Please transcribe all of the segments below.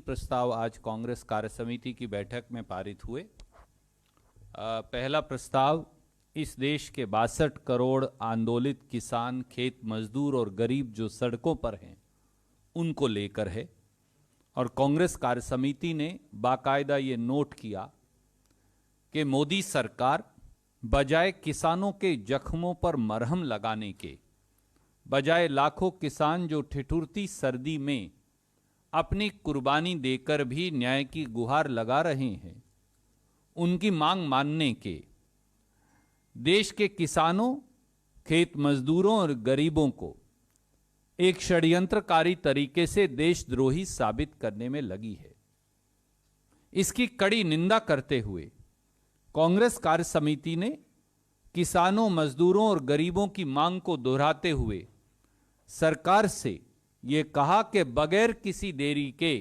प्रस्ताव आज कांग्रेस कार्य समिति की बैठक में पारित हुए। पहला प्रस्ताव इस देश के 62 करोड़ आंदोलित किसान, खेत मजदूर और गरीब जो सड़कों पर हैं उनको लेकर है और कांग्रेस कार्य समिति ने बाकायदा ये नोट किया कि मोदी सरकार बजाय किसानों के जख्मों पर मरहम लगाने के, बजाय लाखों किसान जो ठिठुरती सर्दी में अपनी कुर्बानी देकर भी न्याय की गुहार लगा रहे हैं, उनकी मांग मानने के, देश के किसानों, खेत मजदूरों और गरीबों को एक षड्यंत्रकारी तरीके से देशद्रोही साबित करने में लगी है। इसकी कड़ी निंदा करते हुए कांग्रेस कार्य समिति ने किसानों, मजदूरों और गरीबों की मांग को दोहराते हुए सरकार से ये कहा कि बगैर किसी देरी के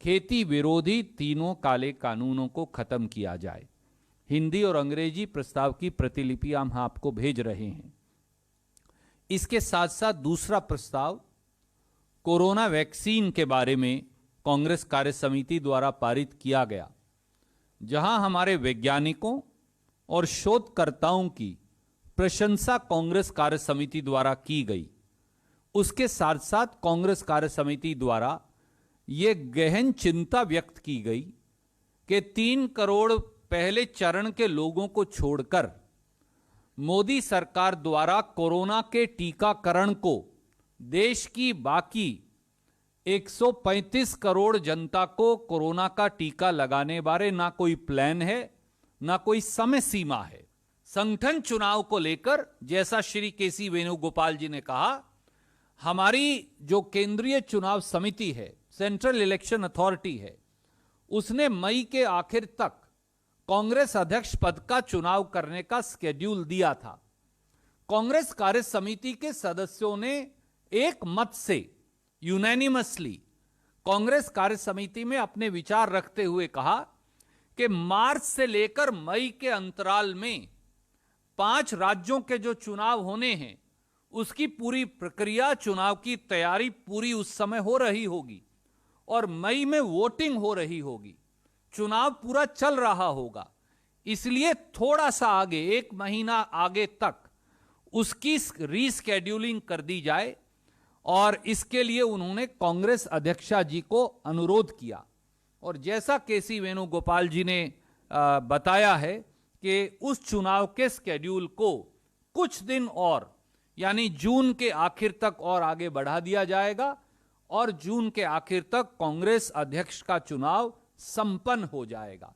खेती विरोधी तीनों काले कानूनों को खत्म किया जाए। हिंदी और अंग्रेजी प्रस्ताव की प्रतिलिपि हम आपको भेज रहे हैं। इसके साथ साथ दूसरा प्रस्ताव कोरोना वैक्सीन के बारे में कांग्रेस कार्य समिति द्वारा पारित किया गया, जहां हमारे वैज्ञानिकों और शोधकर्ताओं की प्रशंसा कांग्रेस कार्य समिति द्वारा की गई। उसके साथ साथ कांग्रेस कार्य समिति द्वारा यह गहन चिंता व्यक्त की गई कि 3 करोड़ पहले चरण के लोगों को छोड़कर मोदी सरकार द्वारा कोरोना के टीकाकरण को देश की बाकी 135 करोड़ जनता को कोरोना का टीका लगाने बारे ना कोई प्लान है, ना कोई समय सीमा है। संगठन चुनाव को लेकर, जैसा श्री केसी वेणुगोपाल जी ने कहा, हमारी जो केंद्रीय चुनाव समिति है, सेंट्रल इलेक्शन अथॉरिटी है, उसने मई के आखिर तक कांग्रेस अध्यक्ष पद का चुनाव करने का स्केड्यूल दिया था। कांग्रेस कार्य समिति के सदस्यों ने एक मत से यूनैनिमसली कांग्रेस कार्य समिति में अपने विचार रखते हुए कहा कि मार्च से लेकर मई के अंतराल में 5 राज्यों के जो चुनाव होने हैं उसकी पूरी प्रक्रिया, चुनाव की तैयारी पूरी उस समय हो रही होगी और मई में वोटिंग हो रही होगी, चुनाव पूरा चल रहा होगा। इसलिए थोड़ा सा आगे, 1 महीना आगे तक उसकी रीस्केड्यूलिंग कर दी जाए और इसके लिए उन्होंने कांग्रेस अध्यक्षा जी को अनुरोध किया। और जैसा केसी वेणुगोपाल जी ने बताया है कि उस चुनाव के स्केड्यूल को कुछ दिन और, यानी जून के आखिर तक और आगे बढ़ा दिया जाएगा और जून के आखिर तक कांग्रेस अध्यक्ष का चुनाव संपन्न हो जाएगा।